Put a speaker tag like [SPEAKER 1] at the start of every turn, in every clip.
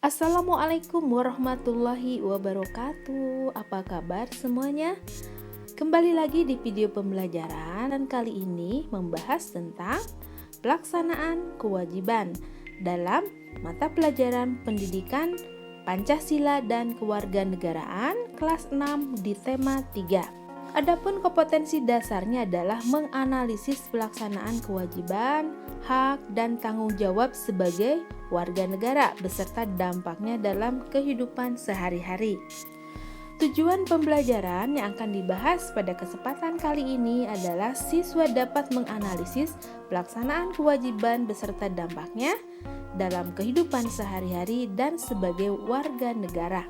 [SPEAKER 1] Assalamualaikum warahmatullahi wabarakatuh. Apa kabar semuanya? Kembali lagi di video pembelajaran, dan kali ini membahas tentang pelaksanaan kewajiban dalam mata pelajaran pendidikan Pancasila dan Kewarganegaraan kelas 6 di tema 3. Adapun kompetensi dasarnya adalah menganalisis pelaksanaan kewajiban, hak, dan tanggung jawab sebagai warga negara beserta dampaknya dalam kehidupan sehari-hari. Tujuan pembelajaran yang akan dibahas pada kesempatan kali ini adalah siswa dapat menganalisis pelaksanaan kewajiban beserta dampaknya dalam kehidupan sehari-hari dan sebagai warga negara.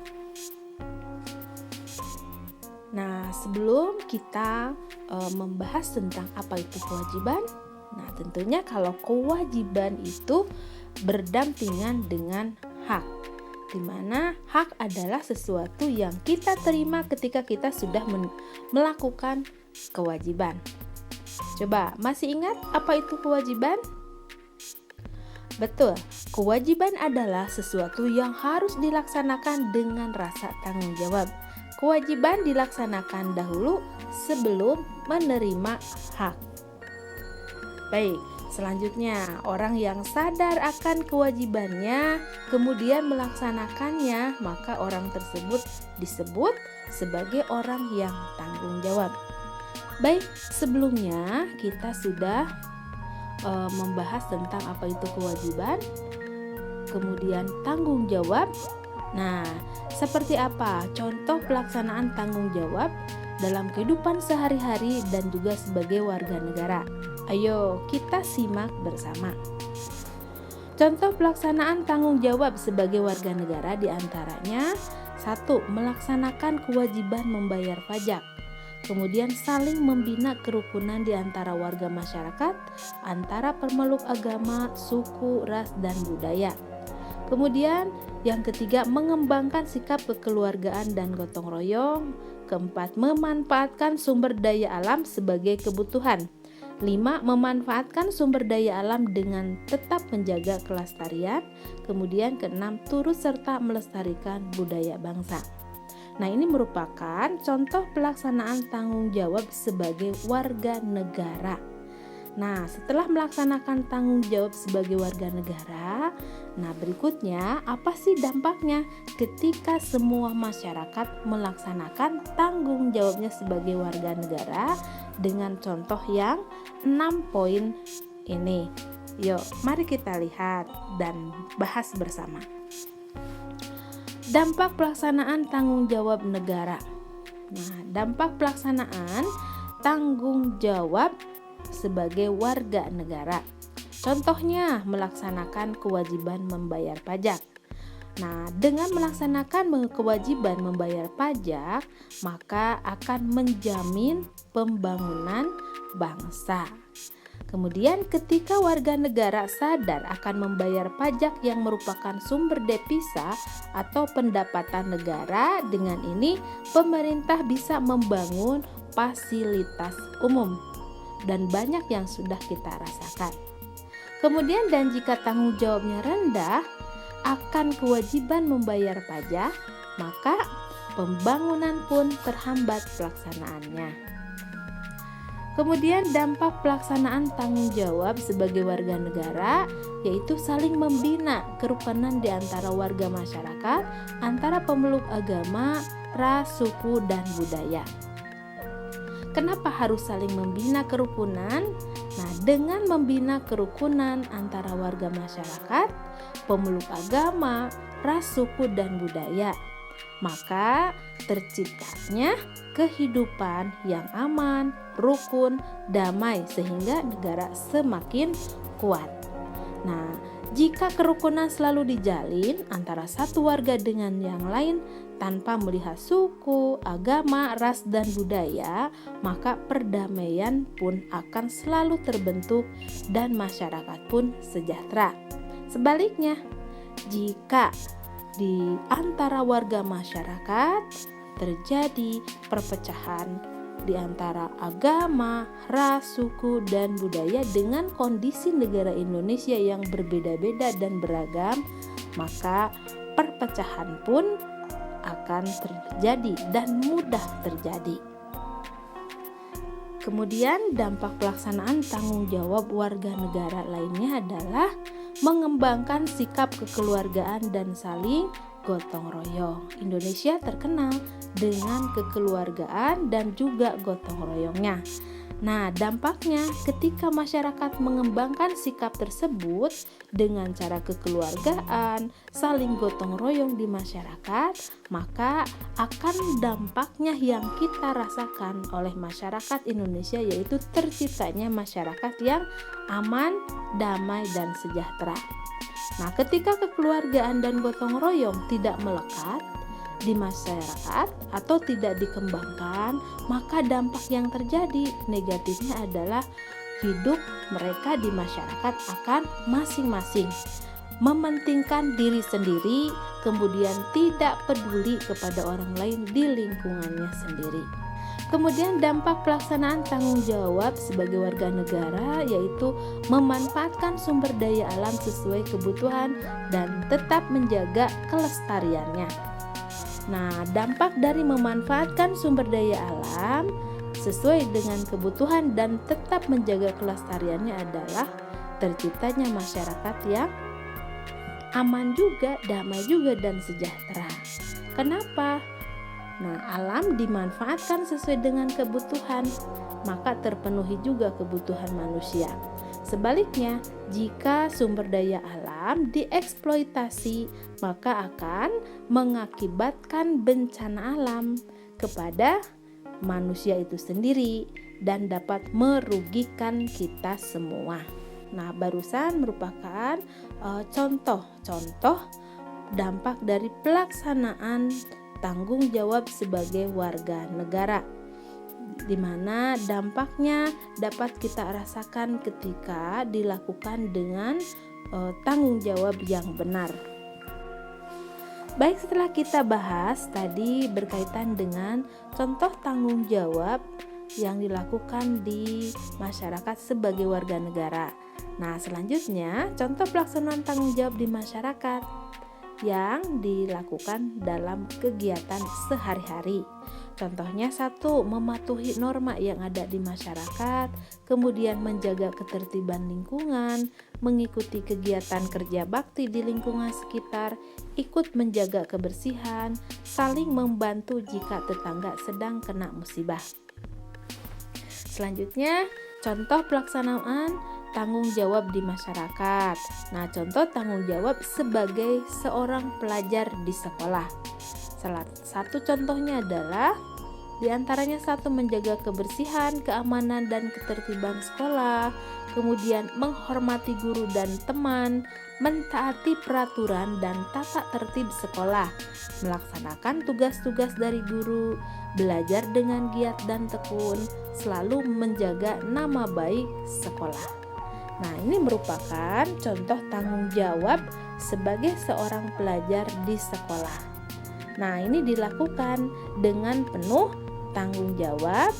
[SPEAKER 1] Nah, sebelum kita membahas tentang apa itu kewajiban, nah tentunya kalau kewajiban itu berdampingan dengan hak, di mana hak adalah sesuatu yang kita terima ketika kita sudah melakukan kewajiban. Coba, masih ingat apa itu kewajiban? Betul, kewajiban adalah sesuatu yang harus dilaksanakan dengan rasa tanggung jawab. Kewajiban dilaksanakan dahulu sebelum menerima hak. Baik, selanjutnya orang yang sadar akan kewajibannya kemudian melaksanakannya, maka orang tersebut disebut sebagai orang yang tanggung jawab. Baik, sebelumnya kita sudah membahas tentang apa itu kewajiban, kemudian tanggung jawab. Nah, seperti apa contoh pelaksanaan tanggung jawab dalam kehidupan sehari-hari dan juga sebagai warga negara? Ayo kita simak bersama. Contoh pelaksanaan tanggung jawab sebagai warga negara diantaranya: 1. Melaksanakan kewajiban membayar pajak. Kemudian saling membina kerukunan di antara warga masyarakat, antara pemeluk agama, suku, ras, dan budaya. Kemudian yang ketiga, mengembangkan sikap kekeluargaan dan gotong royong. Keempat, memanfaatkan sumber daya alam sebagai kebutuhan. 5. Memanfaatkan sumber daya alam dengan tetap menjaga kelestarian. Kemudian keenam, turut serta melestarikan budaya bangsa. Nah, ini merupakan contoh pelaksanaan tanggung jawab sebagai warga negara. Nah, setelah melaksanakan tanggung jawab sebagai warga negara, nah berikutnya apa sih dampaknya ketika semua masyarakat melaksanakan tanggung jawabnya sebagai warga negara dengan contoh yang 6 poin ini. Yuk, mari kita lihat dan bahas bersama. Dampak pelaksanaan tanggung jawab negara. Nah, dampak pelaksanaan tanggung jawab sebagai warga negara. Contohnya, melaksanakan kewajiban membayar pajak. Nah, dengan melaksanakan kewajiban membayar pajak, maka akan menjamin pembangunan bangsa. Kemudian ketika warga negara sadar akan membayar pajak yang merupakan sumber devisa atau pendapatan negara, dengan ini pemerintah bisa membangun fasilitas umum dan banyak yang sudah kita rasakan. Kemudian, dan jika tanggung jawabnya rendah akan kewajiban membayar pajak, maka pembangunan pun terhambat pelaksanaannya. Kemudian dampak pelaksanaan tanggung jawab sebagai warga negara yaitu saling membina kerukunan di antara warga masyarakat, antara pemeluk agama, ras, suku, dan budaya. Kenapa harus saling membina kerukunan? Nah, dengan membina kerukunan antara warga masyarakat, pemeluk agama, ras, suku, dan budaya, maka terciptanya kehidupan yang aman, rukun, damai, sehingga negara semakin kuat. Nah, jika kerukunan selalu dijalin antara satu warga dengan yang lain tanpa melihat suku, agama, ras, dan budaya, maka perdamaian pun akan selalu terbentuk dan masyarakat pun sejahtera. Sebaliknya, jika di antara warga masyarakat terjadi perpecahan di antara agama, ras, suku, dan budaya dengan kondisi negara Indonesia yang berbeda-beda dan beragam, maka perpecahan pun akan terjadi dan mudah terjadi. Kemudian dampak pelaksanaan tanggung jawab warga negara lainnya adalah mengembangkan sikap kekeluargaan dan saling gotong royong. Indonesia terkenal dengan kekeluargaan dan juga gotong royongnya. Nah, dampaknya ketika masyarakat mengembangkan sikap tersebut dengan cara kekeluargaan, saling gotong royong di masyarakat, maka akan dampaknya yang kita rasakan oleh masyarakat Indonesia, yaitu terciptanya masyarakat yang aman, damai, dan sejahtera. Nah, ketika kekeluargaan dan gotong royong tidak melekat di masyarakat atau tidak dikembangkan, maka dampak yang terjadi negatifnya adalah hidup mereka di masyarakat akan masing-masing mementingkan diri sendiri, kemudian tidak peduli kepada orang lain di lingkungannya sendiri. Kemudian dampak pelaksanaan tanggung jawab sebagai warga negara yaitu memanfaatkan sumber daya alam sesuai kebutuhan dan tetap menjaga kelestariannya. Nah, dampak dari memanfaatkan sumber daya alam sesuai dengan kebutuhan dan tetap menjaga kelestariannya adalah terciptanya masyarakat yang aman juga, damai juga, dan sejahtera. Kenapa? Nah, alam dimanfaatkan sesuai dengan kebutuhan, maka terpenuhi juga kebutuhan manusia. Sebaliknya, jika sumber daya alam dieksploitasi, maka akan mengakibatkan bencana alam kepada manusia itu sendiri dan dapat merugikan kita semua. Nah, barusan merupakan contoh-contoh dampak dari pelaksanaan tanggung jawab sebagai warga negara, di mana dampaknya dapat kita rasakan ketika dilakukan dengan tanggung jawab yang benar. Baik, setelah kita bahas tadi berkaitan dengan contoh tanggung jawab yang dilakukan di masyarakat sebagai warga negara. Nah, selanjutnya contoh pelaksanaan tanggung jawab di masyarakat yang dilakukan dalam kegiatan sehari-hari. Contohnya 1, mematuhi norma yang ada di masyarakat, kemudian menjaga ketertiban lingkungan, mengikuti kegiatan kerja bakti di lingkungan sekitar, ikut menjaga kebersihan, saling membantu jika tetangga sedang kena musibah. Selanjutnya, contoh pelaksanaan tanggung jawab di masyarakat. Nah, contoh tanggung jawab sebagai seorang pelajar di sekolah. Salah satu contohnya adalah diantaranya 1, menjaga kebersihan, keamanan, dan ketertiban sekolah, kemudian menghormati guru dan teman, mentaati peraturan dan tata tertib sekolah, melaksanakan tugas-tugas dari guru, belajar dengan giat dan tekun, selalu menjaga nama baik sekolah. Nah, ini merupakan contoh tanggung jawab sebagai seorang pelajar di sekolah. Nah, ini dilakukan dengan penuh tanggung jawab,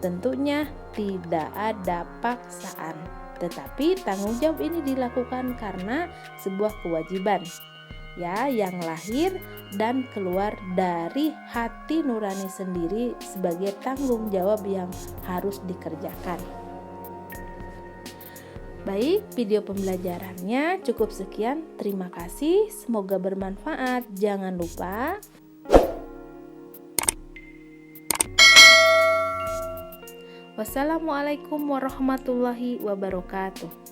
[SPEAKER 1] tentunya tidak ada paksaan. Tetapi tanggung jawab ini dilakukan karena sebuah kewajiban yang lahir dan keluar dari hati nurani sendiri sebagai tanggung jawab yang harus dikerjakan. Baik, video pembelajarannya cukup sekian. Terima kasih, semoga bermanfaat. Jangan lupa wassalamualaikum warahmatullahi wabarakatuh.